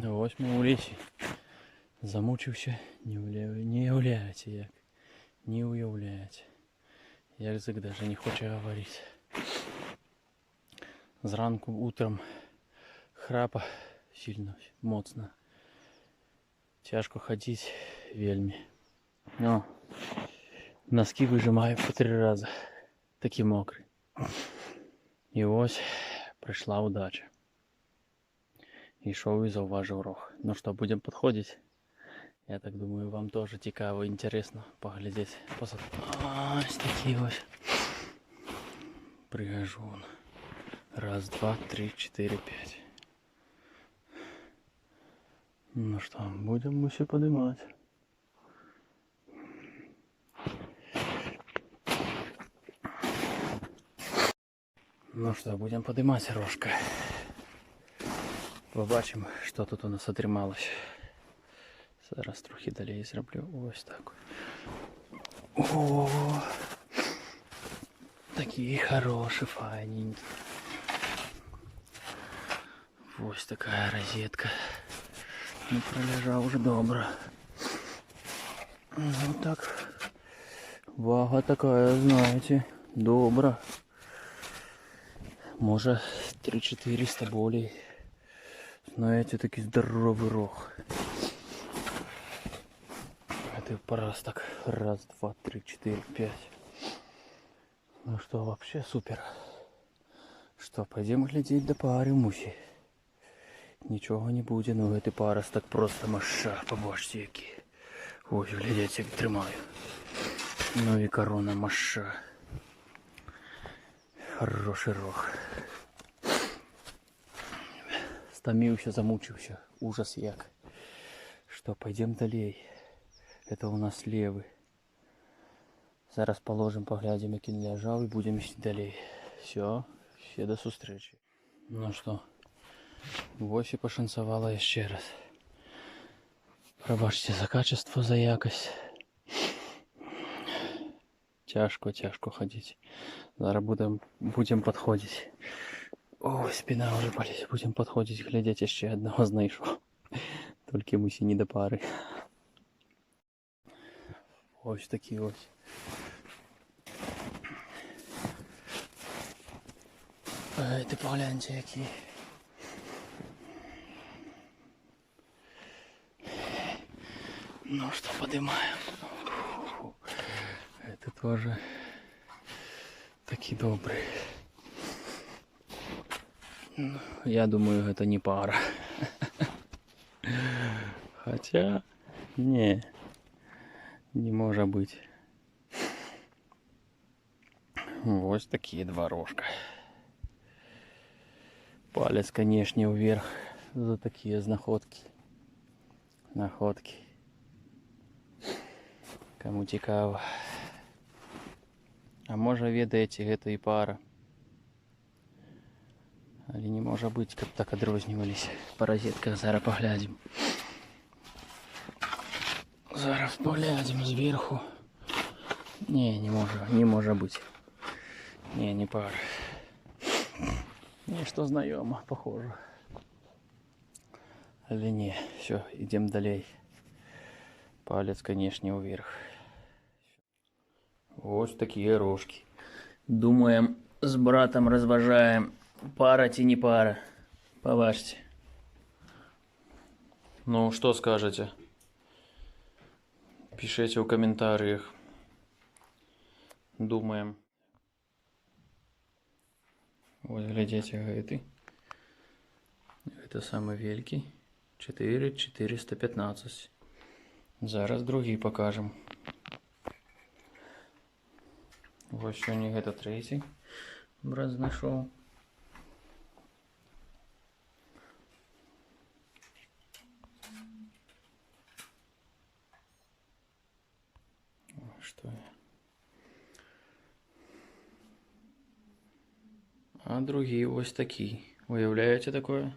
Ось ми у лісі. Замучився, не уявляєте як. Не уявляєте. Язик даже не хоче говорити. Зранку, утром храпа сильно, моцно. Тяжко ходити вельми. Но носки вижимаю по 3 рази. Такі мокрі. І ось прийшла удача. Ішов і зауважив рог. Ну що, будемо підходити? Я так думаю, вам теж цікаво, інтересно поглядеть. Ось такі ось. Пригожун. Раз, два, три, 4, 5. Ну что, будем мы все поднимать. Ну что, будем поднимать рожка. Побачимо, що тут у нас отрималось. Зараз трохи далі зроблю. Ось так. О, такі хороші, файненькі. Ось така розетка. Не пролежав уже добре. Ну так. Вага такая, знаете, добра. Може 3-400 болей. Знаете, такий здоровий рог. Это раз так. Раз, два, три, 4, 5. Ну что, вообще супер. Что, пойдем глядеть до пари мусі. Нічого не буде, ну эти парус так просто маша, побачте які. Ой, глядіть, як тримаю. Ну і корона маша. Хороший рог. Стомився, замучився. Ужас як. Что, пойдем далей. Это у нас левый. Зараз положим, поглядим, як він лежав і будемо йти далей. Все, ще до зустрічі. Ну що, ось і пошансувало ще раз. Пробачте за качество, за якость. Тяжко ходити. Зараз будем підходити. Ой, спина вже болить. Будем підходити, глядіть, ще одного знайшов. Тільки мусі не до пари. Ось такі ось. Ти погляньте, які. Ну что, поднимаем. Это тоже такие добрые. Ну, я думаю, это не пара. Хотя, не может быть. Вот такие два рожка. Палец, конечно, вверх за такие находки. Кому цікаво. А може ведаєте, гэта і пара. Але не може бути, каб так адрозніваліся. По розетках зараз поглядим. Зараз поглядим зверху. Не може бути. Не пара. Нечто знайомо, похоже. Але не, все, йдемо далей. Палец, конечно, вверх. Ось такі рожки. Думаем, с братом разважаем, пара чи не пара. Побачите. Ну, что скажете? Пишите в комментариях. Думаем. Вот, глядите, это. Это самый великий. 4,415. Зараз другий покажем. Ось сьогодні гэта третій брат знайшов. Що я? А другий ось такий. Уявляєте такое?